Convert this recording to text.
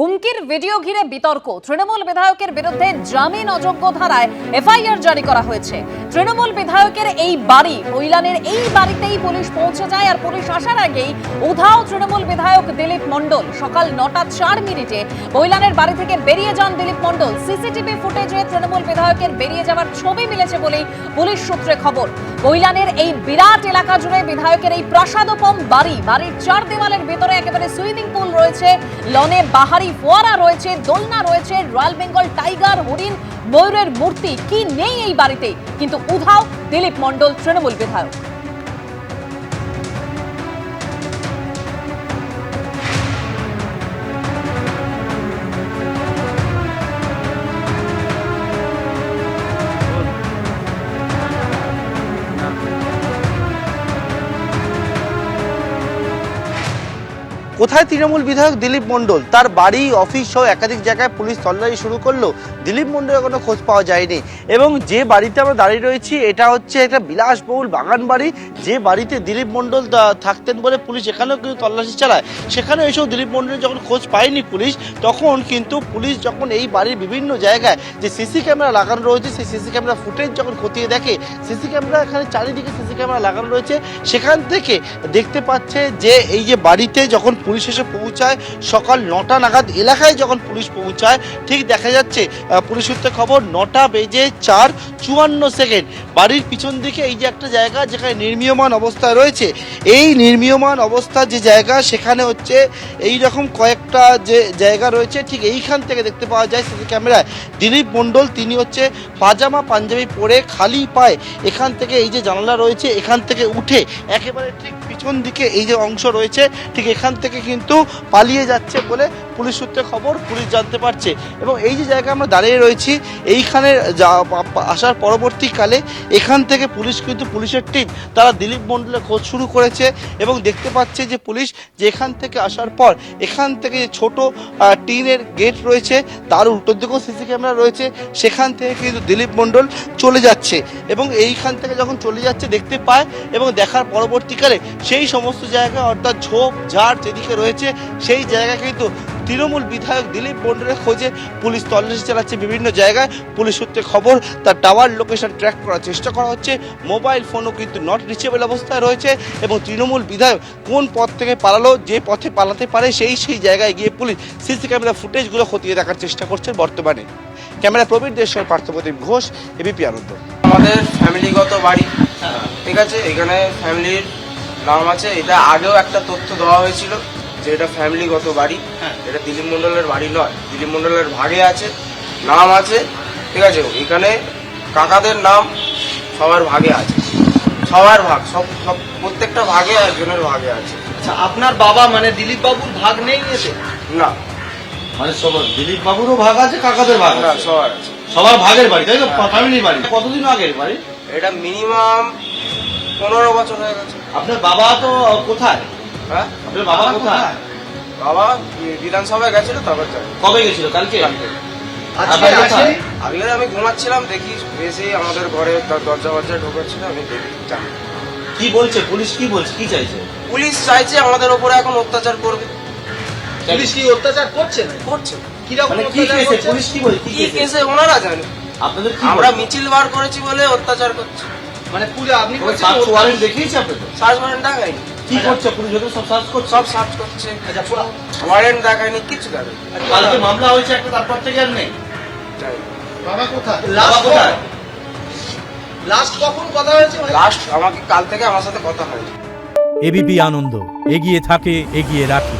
হুমকির ভিডিও ঘিরে বিতর্ক। তৃণমূল বিধায়কের বিরুদ্ধে জামিন অযোগ্য ধারায় এফআইআর জারি করা হয়েছে। তৃণমূল বিধায়কের এই বাড়ি কৈলানের এই বাড়িতেই পুলিশ পৌঁছে যায়। আর পুলিশ আসার আগেই উধাও তৃণমূল বিধায়ক দিলীপ মণ্ডল। সকাল 9:04 কৈলানের বাড়ি থেকে বেরিয়ে যান দিলীপ মণ্ডল। সিসিটিভি ফুটেজে তৃণমূল বিধায়কের বেরিয়ে যাওয়ার ছবি মিলেছে বলেই পুলিশ সূত্রে খবর। কৈলানের এই বিরাট এলাকা জুড়ে বিধায়কের এই প্রাসাদোপম বাড়ির চার দেওয়ালের ভেতরে একেবারে সুইমিং পুল রয়েছে, লনে বাহারি ফোয়ারা রয়েছে, দোলনা রয়েছে, রয়্যাল বেঙ্গল টাইগার, হরিণ, ময়ূরের মূর্তি। কি নেই এই বাড়িতে? কিন্তু উধাও দিলীপ মণ্ডল তৃণমূল বিধায়ক। কোথায় তৃণমূল বিধায়ক দিলীপ মণ্ডল? তার বাড়ি, অফিস সহ একাধিক জায়গায় পুলিশ তল্লাশি শুরু করলো, দিলীপ মণ্ডলের কোনো খোঁজ পাওয়া যায়নি। এবং যে বাড়িতে আমরা দাঁড়িয়ে রয়েছি এটা হচ্ছে একটা বিলাসবহুল বাগান বাড়ি, যে বাড়িতে দিলীপ মণ্ডল থাকতেন বলে পুলিশ এখানেও কিন্তু তল্লাশি চালায়। সেখানে এসেও দিলীপ মণ্ডলের যখন খোঁজ পায়নি পুলিশ, তখন কিন্তু পুলিশ যখন এই বাড়ির বিভিন্ন জায়গায় যে সিসি ক্যামেরা লাগানো রয়েছে সেই সিসি ক্যামেরা ফুটেজ যখন খতিয়ে দেখে, সিসি ক্যামেরা এখানে চারিদিকে সিসি ক্যামেরা লাগানো রয়েছে, সেখান থেকে দেখতে পাচ্ছে যে এই যে বাড়িতে যখন পুলিশ এসে পৌঁছায় সকাল 9টা নাগাদ, এলাকায় যখন পুলিশ পৌঁছায় ঠিক দেখা যাচ্ছে পুলিশ সূত্রে খবর 9:04:54 বাড়ির পিছন দিকে এই যে একটা জায়গা যেখানে নির্মীয়মান অবস্থায় রয়েছে, এই নির্মীয়মান অবস্থা যে জায়গা সেখানে হচ্ছে এই রকম কয়েকটা যে জায়গা রয়েছে, ঠিক এইখান থেকে দেখতে পাওয়া যায় সিসি ক্যামেরায় দিলীপ মণ্ডল তিনি হচ্ছে পাজামা পাঞ্জাবি পরে খালি পায়ে এখান থেকে এই যে জানালা রয়েছে এখান থেকে উঠে একেবারে ঠিক পিছন দিকে এই যে অংশ রয়েছে ঠিক এখান থেকে কিন্তু পালিয়ে যাচ্ছে বলে পুলিশ সূত্রে খবর, পুলিশ জানতে পারছে। এবং এই যে জায়গায় আমরা দাঁড়িয়ে রয়েছি এইখানে আসার পরবর্তীকালে এখান থেকে পুলিশ কিন্তু পুলিশের টিম তারা দিলীপ মণ্ডলের খোঁজ শুরু করেছে এবং দেখতে পাচ্ছে যে পুলিশ যে এখান থেকে আসার পর এখান থেকে যে ছোট টিনের গেট রয়েছে তার উল্টো দিকেও সিসি ক্যামেরা রয়েছে, সেখান থেকে কিন্তু দিলীপ মণ্ডল চলে যাচ্ছে। এবং এইখান থেকে যখন চলে যাচ্ছে দেখতে পায় এবং দেখার পরবর্তীকালে সেই সমস্ত জায়গা অর্থাৎ ঝোপ ঝাড় যেদিকে রয়েছে সেই জায়গায় কিন্তু তৃণমূল বিধায়ক দিলীপ মণ্ডলের খোঁজে পুলিশ তল্লাশি চালাচ্ছে বিভিন্ন জায়গায়। পুলিশ সূত্রে খবর তার টাওয়ার লোকেশন ট্র্যাক করার চেষ্টা করা হচ্ছে, মোবাইল ফোনও কিন্তু নট রিচেবল অবস্থায় রয়েছে এবং তৃণমূল বিধায়ক কোন পথ থেকে পালালো, যে পথে পালাতে পারে সেই জায়গায় গিয়ে পুলিশ সিসি ক্যামেরা ফুটেজগুলো খতিয়ে দেখার চেষ্টা করছে বর্তমানে। ক্যামেরা প্রবীর দেশের পার্থপ্রতিম ঘোষ, এবিপি আনন্দ। আমাদের ফ্যামিলিগত বাড়ি, ঠিক আছে, এখানে ফ্যামিলির নাম আছে। এটা আগেও একটা তথ্য দেওয়া হয়েছিল যে এটা ফ্যামিলিগত বাড়ি, এটা দিলীপ মণ্ডলের বাড়ি নয়, দিলীপ মণ্ডলের ভাগে আছে, নাম আছে, ঠিক আছে। এখানে কাকাদের নাম সবার ভাগে আছে, সবার ভাগ, সব প্রত্যেকটা ভাগে একজনের ভাগে আছে। আচ্ছা, আপনার বাবা মানে দিলীপ বাবুর ভাগ নেই এতে? না, মানে সবার দিলীপ বাবুরও ভাগ আছে, কাকাদের ভাগ না, আছে, সবার আছে, সবার ভাগের বাড়ি, তাই তো? ফ্যামিলির বাড়ি। কতদিন আগের বাড়ি এটা? মিনিমাম 15 বছর হয়ে গেছে। আপনার বাবা তো কোথায়? হ্যাঁ, আপনার বাবা কোথায়? বাবা বিধানসভায় গেছিল, তারপর যাই। কবে গেছিল? কালকে। আগে আমি ঘুমাচ্ছিলাম, দেখি এসে আমাদের ঘরে দরজা ঢোকাচ্ছিল, আমি দেখি জানি। কি বলছে পুলিশ? কি বলছে? কি চাইছে পুলিশ? চাইছে আমাদের উপরে এখন অত্যাচার করবে। পুলিশ কি অত্যাচার করছে না? করছে। কিরকম মানে কি অত্যাচার কেসে? করছে? পুলিশ কি বলে? কি কি কেসে? কেসে ওনারা জানে। আপনাদের কি আমরা বলে? মিছিল বার করেছি বলে অত্যাচার করছে। মানে পুরো আপনি কোনো বলছেন সার্চ ওয়ারেন্ট অত্যাচার- দেখিয়েছে আপনাদের? সার্চ ওয়ারেন্ট দেখায়নি। কি করছে পুলিশ? যখন সব সার্চ করছে, সব সার্চ করছে, আচ্ছা, পুরো ওয়ারেন্ট দেখায়নি, কিছু দেখায়নি। কালকে মামলা হয়েছে একটা, তারপর থেকে আর নেই। জানি। বাবা কোথায়? বাবা কোথায়? লাস্ট কখন কথা হয়েছে? লাস্ট আমাকে কাল থেকে আমার সাথে কথা হয়নি। এবিপি আনন্দ, এগিয়ে থাকে, এগিয়ে রাখে।